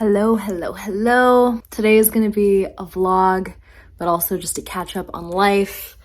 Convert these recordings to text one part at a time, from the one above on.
Hello. Today is going to be a vlog, but also just to catch up on life.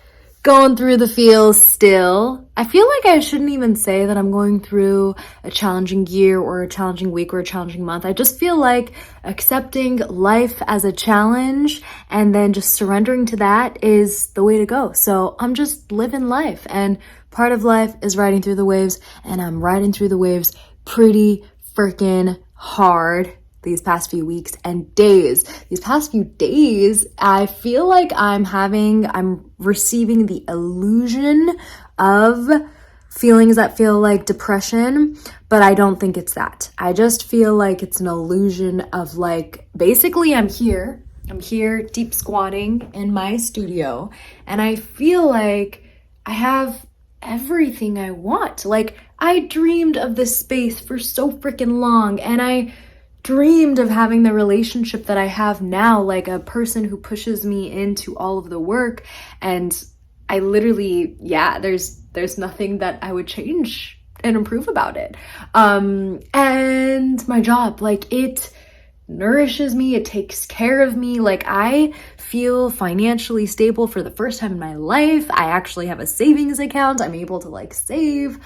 Going through the feels still. I feel like I shouldn't even say that I'm going through a challenging year or a challenging week or a challenging month. I just feel like accepting life as a challenge and then just surrendering to that is the way to go. So I'm just living life, and part of life is riding through the waves, and I'm riding through the waves pretty freaking hard these past few weeks and days. These past few days, I feel like I'm receiving the illusion of feelings that feel like depression, but I don't think it's that. I just feel like it's an illusion of like, basically I'm here deep squatting in my studio, and I feel like I have everything I want. Like, I dreamed of this space for so freaking long, and I dreamed of having the relationship that I have now, like a person who pushes me into all of the work. And I literally, there's nothing that I would change and improve about it. And my job, like, it nourishes me, it takes care of me. Like, I feel financially stable for the first time in my life. I actually have a savings account. I'm able to like save.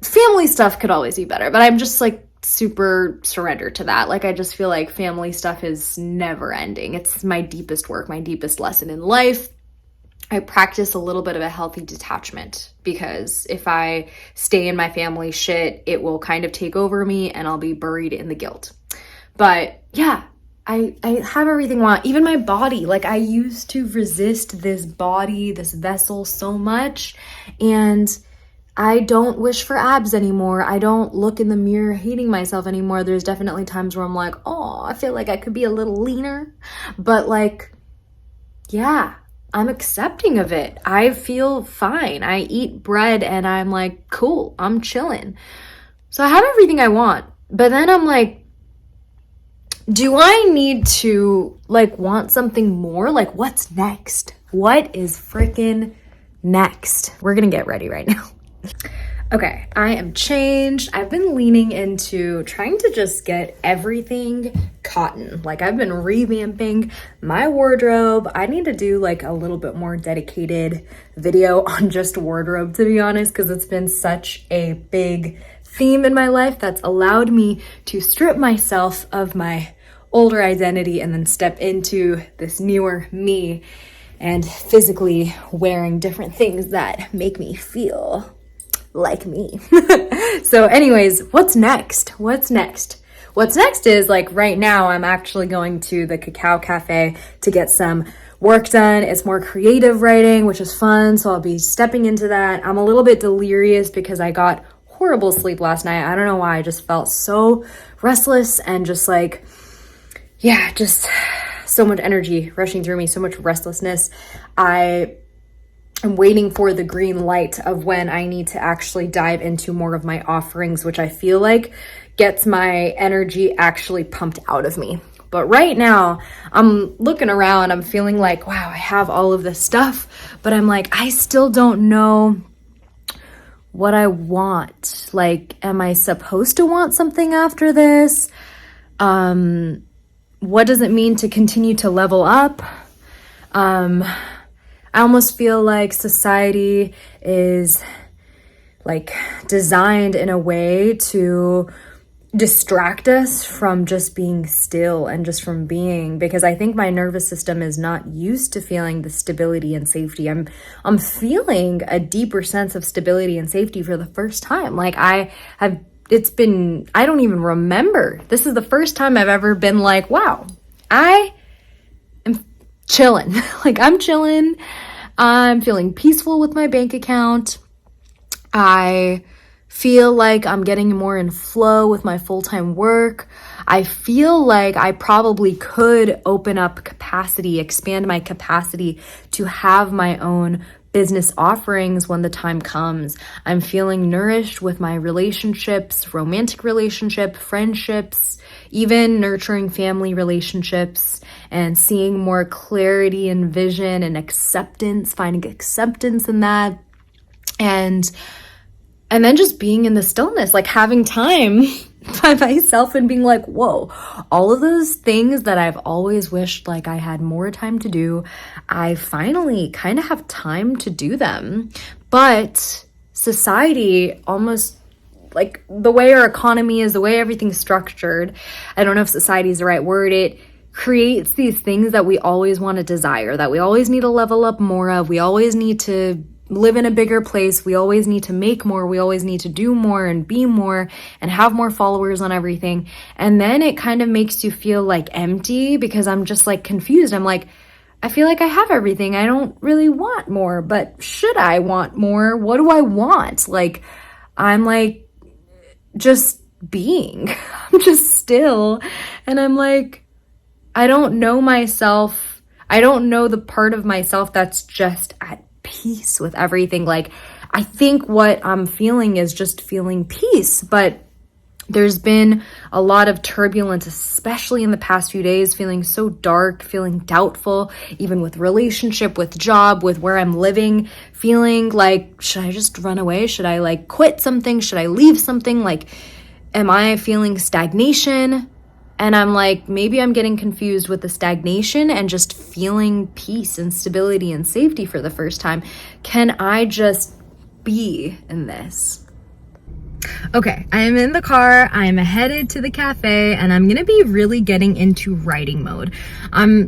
Family stuff could always be better, but I'm just like super surrendered to that. Like, I just feel like family stuff is never ending. It's my deepest work, my deepest lesson in life. I practice a little bit of a healthy detachment, because if I stay in my family shit, it will kind of take over me and I'll be buried in the guilt. But yeah, I have everything I want. Even my body, like, I used to resist this body, this vessel so much, and I don't wish for abs anymore. I don't look in the mirror hating myself anymore. There's definitely times where I'm like, oh, I feel like I could be a little leaner. But like, yeah, I'm accepting of it. I feel fine. I eat bread and I'm like, cool, I'm chilling. So I have everything I want. But then I'm like, do I need to like want something more? Like, what's next? What is freaking next? We're gonna get ready right now. Okay, I am changed. I've been leaning into trying to just get everything cotton. Like, I've been revamping my wardrobe. I need to do like a little bit more dedicated video on just wardrobe, to be honest, because it's been such a big theme in my life that's allowed me to strip myself of my older identity and then step into this newer me and physically wearing different things that make me feel like me. So anyways, what's next? What's next is, like, right now I'm actually going to the Cacao Cafe to get some work done. It's more creative writing, which is fun. So I'll be stepping into that. I'm a little bit delirious because I got horrible sleep last night. I don't know why. I just felt so restless and just like, yeah, just so much energy rushing through me, so much restlessness. I'm waiting for the green light of when I need to actually dive into more of my offerings, which I feel like gets my energy actually pumped out of me. But right now, I'm looking around, I'm feeling like, wow, I have all of this stuff, but I'm like, I still don't know what I want. Like, am I supposed to want something after this? What does it mean to continue to level up? I almost feel like society is like designed in a way to distract us from just being still and just from being, because I think my nervous system is not used to feeling the stability and safety. I'm feeling a deeper sense of stability and safety for the first time. Like, I don't even remember. This is the first time I've ever been like, wow, I am chilling. Like, I'm chilling. I'm feeling peaceful with my bank account. I feel like I'm getting more in flow with my full-time work. I feel like I probably could open up capacity, expand my capacity to have my own business offerings when the time comes. I'm feeling nourished with my relationships, romantic relationship, friendships, even nurturing family relationships, and seeing more clarity and vision and acceptance, finding acceptance in that. And then just being in the stillness, like having time by myself and being like, whoa, all of those things that I've always wished like I had more time to do, I finally kind of have time to do them. But society almost, like the way our economy is, the way everything's structured, I don't know if society is the right word, it creates these things that we always want to desire, that we always need to level up more of. We always need to live in a bigger place. We always need to make more. We always need to do more and be more and have more followers on everything. And then it kind of makes you feel like empty because I'm just like confused. I'm like, I feel like I have everything. I don't really want more, but should I want more? What do I want? Like, I'm like, just being. I'm just still. And I'm like, I don't know myself. I don't know the part of myself that's just at peace with everything. Like, I think what I'm feeling is just feeling peace, but there's been a lot of turbulence, especially in the past few days, feeling so dark, feeling doubtful, even with relationship, with job, with where I'm living, feeling like, should I just run away? Should I like quit something? Should I leave something? Like, am I feeling stagnation? And I'm like, maybe I'm getting confused with the stagnation and just feeling peace and stability and safety for the first time. Can I just be in this? Okay, I am in the car, I am headed to the cafe, and I'm gonna be really getting into writing mode.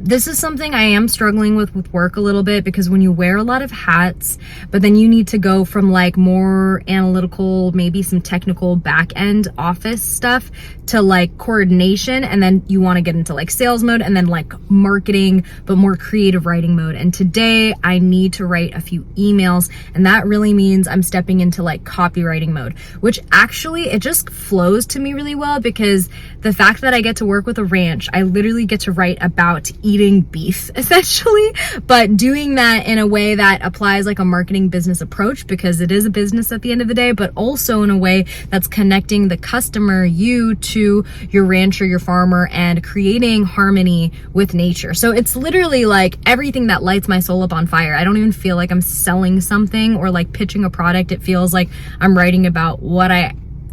This is something I am struggling with work a little bit, because when you wear a lot of hats, but then you need to go from like more analytical, maybe some technical back-end office stuff to like coordination, and then you wanna get into like sales mode, and then like marketing, but more creative writing mode. And today I need to write a few emails, and that really means I'm stepping into like copywriting mode, which actually it just flows to me really well, because the fact that I get to work with a ranch, I literally get to write about eating beef essentially, but doing that in a way that applies like a marketing business approach, because it is a business at the end of the day, but also in a way that's connecting the customer, you, to your rancher, your farmer, and creating harmony with nature. So it's literally like everything that lights my soul up on fire. I don't even feel like I'm selling something or like pitching a product. It feels like I'm writing about what I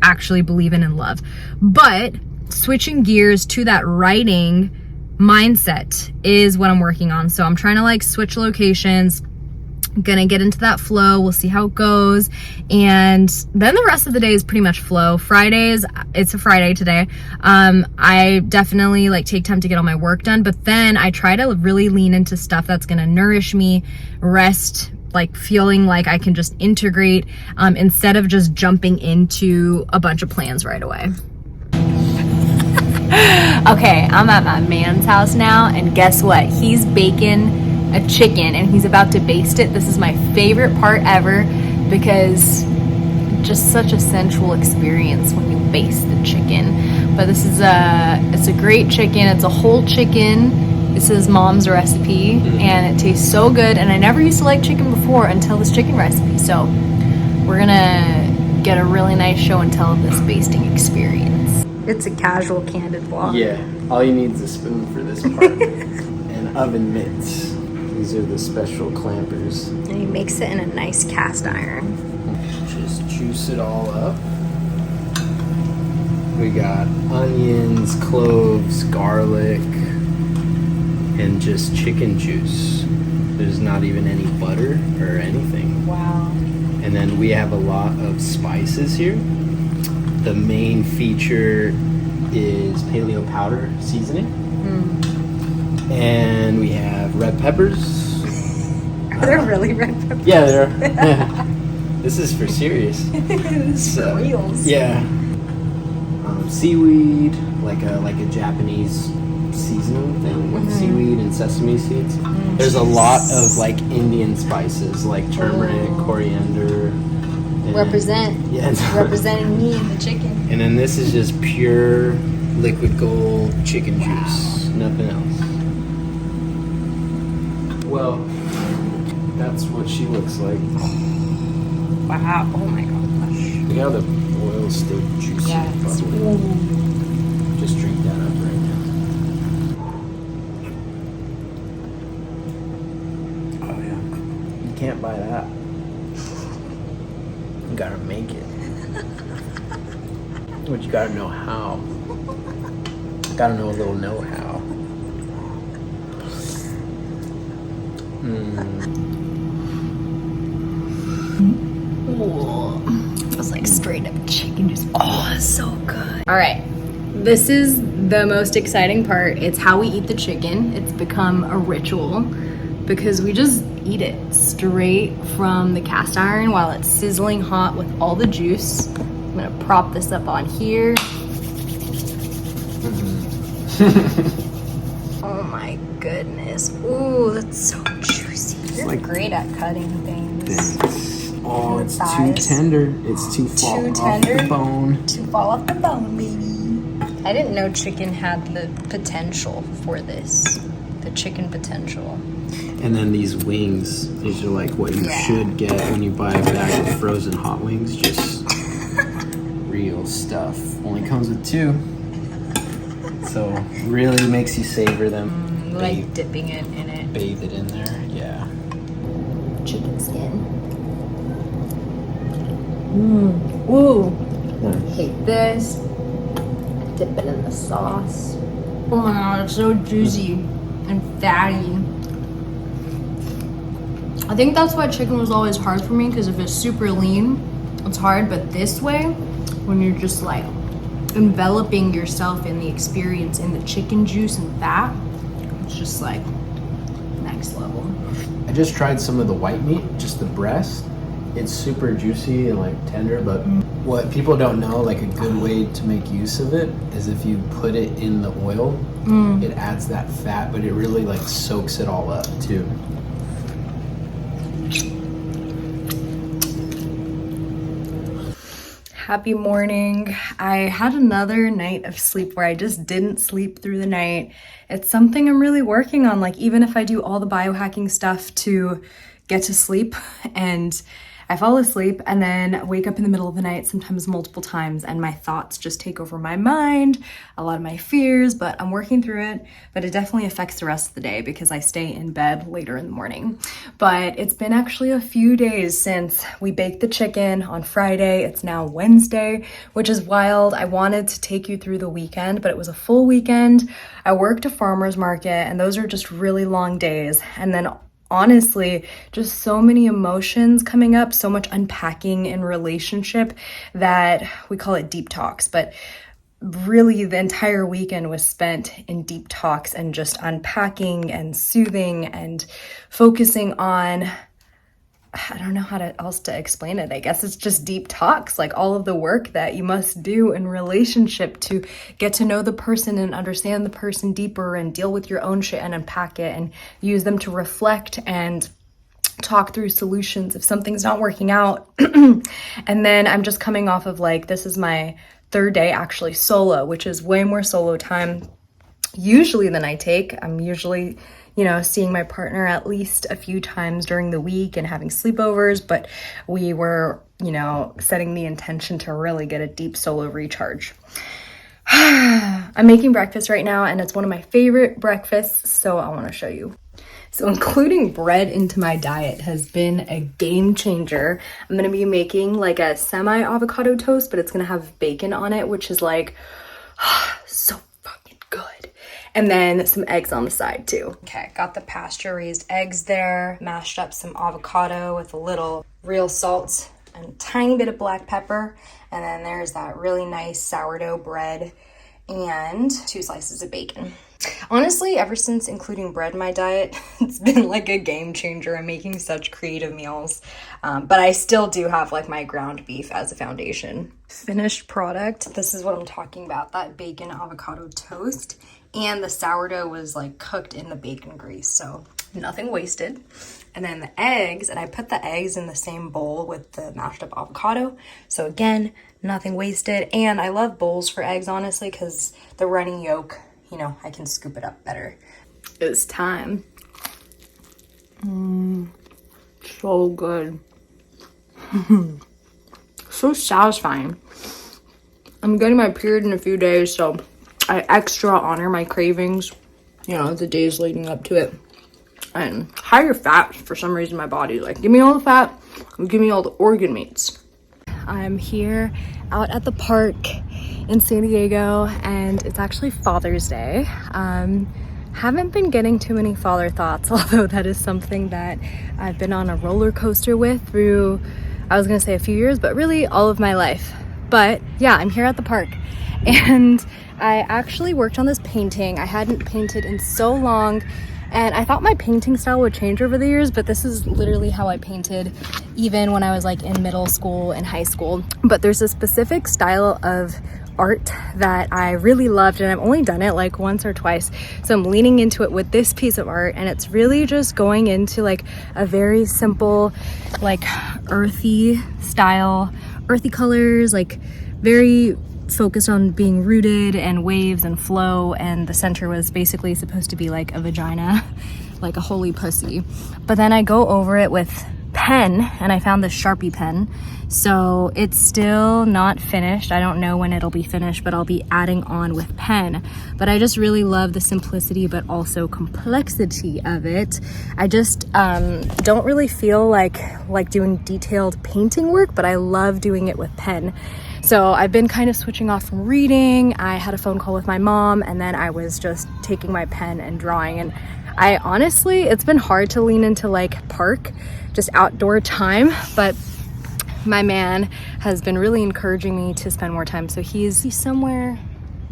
actually believe in and love. But switching gears to that writing mindset is what I'm working on. So I'm trying to like switch locations, gonna get into that flow. We'll see how it goes. And then the rest of the day is pretty much flow. Fridays, it's a Friday today. I definitely like take time to get all my work done, but then I try to really lean into stuff that's gonna nourish me, rest, like feeling like I can just integrate instead of just jumping into a bunch of plans right away. Okay, I'm at my man's house now, and guess what? He's baking a chicken and he's about to baste it. This is my favorite part ever, because just such a sensual experience when you baste the chicken. But this is it's a great chicken. It's a whole chicken. This is mom's recipe, and it tastes so good. And I never used to like chicken before until this chicken recipe. So we're gonna get a really nice show and tell of this basting experience. It's a casual, candid vlog. Yeah, all you need is a spoon for this part. And oven mitts. These are the special clampers. And he makes it in a nice cast iron. Just juice it all up. We got onions, cloves, garlic, and just chicken juice. There's not even any butter or anything. Wow. And then we have a lot of spices here. The main feature is paleo powder seasoning. And we have red peppers. Are there really red peppers? Yeah, there are. Yeah. This is for serious. This is for reals. Yeah. Seaweed, like a Japanese seasoning thing with seaweed and sesame seeds. There's a lot of like Indian spices like turmeric, coriander. Represent. Yeah. Representing me and the chicken. And then this is just pure liquid gold chicken juice. Nothing else. Well, that's what she looks like. Wow. Oh my gosh. Look how the oil's still juicy. Yes. Just drink that up right now. Oh yeah. You can't buy that. You gotta make it. But you gotta know how. Gotta know a little know-how. It was like straight up chicken juice. Oh, it's so good. All right, this is the most exciting part. It's how we eat the chicken. It's become a ritual because we just eat it straight from the cast iron while it's sizzling hot with all the juice. I'm gonna prop this up on here. Oh my goodness. Ooh, that's so juicy. You're like great at cutting things. Oh, it's too tender. It's too fall off the bone. To fall off the bone, baby. I didn't know chicken had the potential for this. The chicken potential. And then these wings, these are like what you should get when you buy a bag of frozen hot wings. Just real stuff. Only comes with 2. So really makes you savor them. Like dipping it in it. Bathe it in there, yeah. Chicken skin. Ooh. Nice. Hate this. Dip it in the sauce. Oh my god, it's so juicy and fatty. I think that's why chicken was always hard for me, because if it's super lean, it's hard. But this way, when you're just like enveloping yourself in the experience in the chicken juice and fat, it's just like next level. I just tried some of the white meat, just the breast. It's super juicy and like tender, but what people don't know, like a good way to make use of it is if you put it in the oil, it adds that fat, but it really like soaks it all up too. Happy morning. I had another night of sleep where I just didn't sleep through the night. It's something I'm really working on. Like, even if I do all the biohacking stuff to get to sleep, and I fall asleep and then wake up in the middle of the night, sometimes multiple times, and my thoughts just take over my mind, a lot of my fears, but I'm working through it. But it definitely affects the rest of the day because I stay in bed later in the morning. But it's been actually a few days since we baked the chicken on Friday. It's now Wednesday, which is wild. I wanted to take you through the weekend, but it was a full weekend. I worked a farmer's market, and those are just really long days. And then honestly, just so many emotions coming up, so much unpacking in relationship that we call it deep talks. But really, the entire weekend was spent in deep talks and just unpacking and soothing and focusing on, I don't know how else to explain it. I guess it's just deep talks, like all of the work that you must do in relationship to get to know the person and understand the person deeper and deal with your own shit and unpack it and use them to reflect and talk through solutions if something's not working out. And then I'm just coming off of like, this is my 3rd day actually solo, which is way more solo time usually than I take. I'm usually, seeing my partner at least a few times during the week and having sleepovers, but we were, setting the intention to really get a deep solo recharge. I'm making breakfast right now, and it's one of my favorite breakfasts, so I want to show you. So including bread into my diet has been a game changer. I'm going to be making like a semi-avocado toast, but it's going to have bacon on it, which is like so fucking good. And then some eggs on the side too. Okay, got the pasture-raised eggs there, mashed up some avocado with a little real salt and a tiny bit of black pepper. And then there's that really nice sourdough bread and 2 slices of bacon. Honestly, ever since including bread in my diet, it's been like a game changer. I'm making such creative meals. But I still do have like my ground beef as a foundation. Finished product, this is what I'm talking about, that bacon avocado toast. And the sourdough was like cooked in the bacon grease, so nothing wasted. And then the eggs, and I put the eggs in the same bowl with the mashed up avocado. So again, nothing wasted. And I love bowls for eggs, honestly, because the running yolk, I can scoop it up better. It's time. So good. So satisfying. I'm getting my period in a few days, so I extra honor my cravings, the days leading up to it. And higher fat, for some reason, my body's like, give me all the fat and give me all the organ meats. I'm here out at the park in San Diego, and it's actually Father's Day. Haven't been getting too many father thoughts, although that is something that I've been on a roller coaster with through, I was gonna say a few years, but really all of my life. But yeah, I'm here at the park, and I actually worked on this painting. I hadn't painted in so long, and I thought my painting style would change over the years, but this is literally how I painted even when I was like in middle school and high school. But there's a specific style of art that I really loved, and I've only done it like once or twice. So I'm leaning into it with this piece of art, and it's really just going into like a very simple, like earthy style, earthy colors, like very focused on being rooted and waves and flow, and the center was basically supposed to be like a vagina, like a holy pussy. But then I go over it with pen, and I found this Sharpie pen, so it's still not finished. I don't know when it'll be finished, but I'll be adding on with pen. But I just really love the simplicity but also complexity of it. I just don't really feel like doing detailed painting work, but I love doing it with pen. So I've been kind of switching off from reading. I had a phone call with my mom, and then I was just taking my pen and drawing. And I honestly, it's been hard to lean into like park, just outdoor time, but my man has been really encouraging me to spend more time. So he's somewhere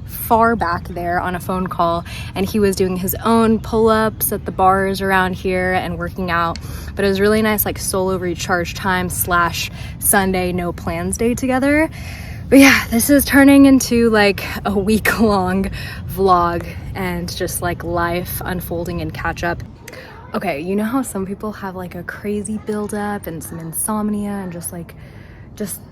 far back there on a phone call, and he was doing his own pull-ups at the bars around here and working out. But it was really nice, like solo recharge time / Sunday no plans day together. But yeah, this is turning into like a week-long vlog and just like life unfolding and catch up. Okay, you know how some people have like a crazy buildup and some insomnia and just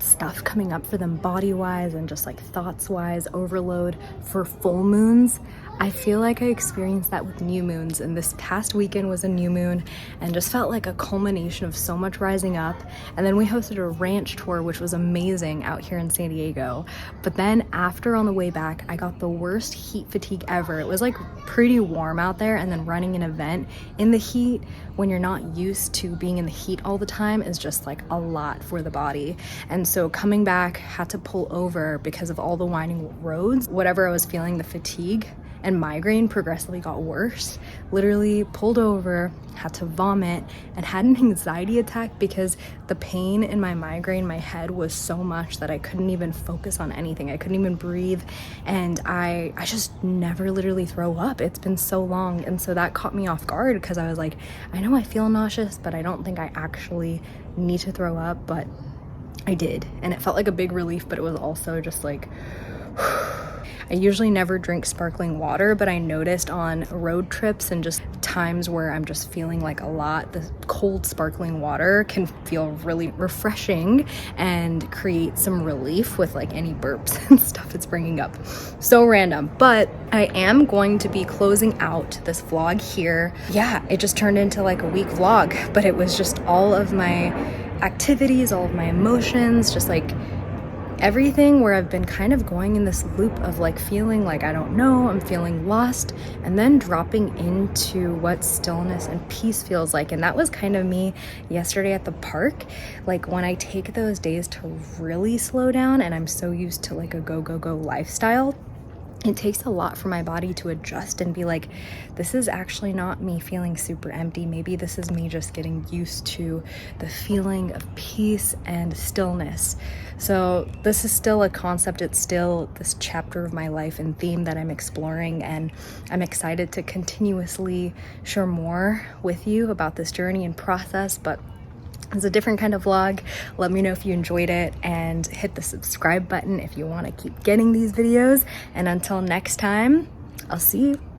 stuff coming up for them body-wise and just like thoughts-wise, overload for full moons? I feel like I experienced that with new moons, and this past weekend was a new moon and just felt like a culmination of so much rising up. And then we hosted a ranch tour, which was amazing out here in San Diego. But then after, on the way back, I got the worst heat fatigue ever. It was like pretty warm out there, and then running an event in the heat when you're not used to being in the heat all the time is just like a lot for the body. And so coming back, had to pull over because of all the winding roads. Whatever I was feeling, the fatigue and migraine progressively got worse. Literally pulled over, had to vomit, and had an anxiety attack because the pain in my migraine, my head, was so much that I couldn't even focus on anything. I couldn't even breathe, and I just never literally throw up. It's been so long, and so that caught me off guard because I was like, I know I feel nauseous, but I don't think I actually need to throw up, but I did, and it felt like a big relief, but it was also just like I usually never drink sparkling water, but I noticed on road trips and just times where I'm just feeling like a lot, the cold sparkling water can feel really refreshing and create some relief with like any burps and stuff it's bringing up. So random, but I am going to be closing out this vlog here. Yeah, it just turned into like a week vlog, but it was just all of my activities, all of my emotions, just like everything, where I've been kind of going in this loop of like feeling like I don't know, I'm feeling lost, and then dropping into what stillness and peace feels like. And that was kind of me yesterday at the park. Like when I take those days to really slow down, and I'm so used to like a go lifestyle, it takes a lot for my body to adjust and be like, this is actually not me feeling super empty. Maybe this is me just getting used to the feeling of peace and stillness. So this is still a concept. It's still this chapter of my life and theme that I'm exploring, and I'm excited to continuously share more with you about this journey and process. But it's a different kind of vlog. Let me know if you enjoyed it, and hit the subscribe button if you want to keep getting these videos. And until next time, I'll see you.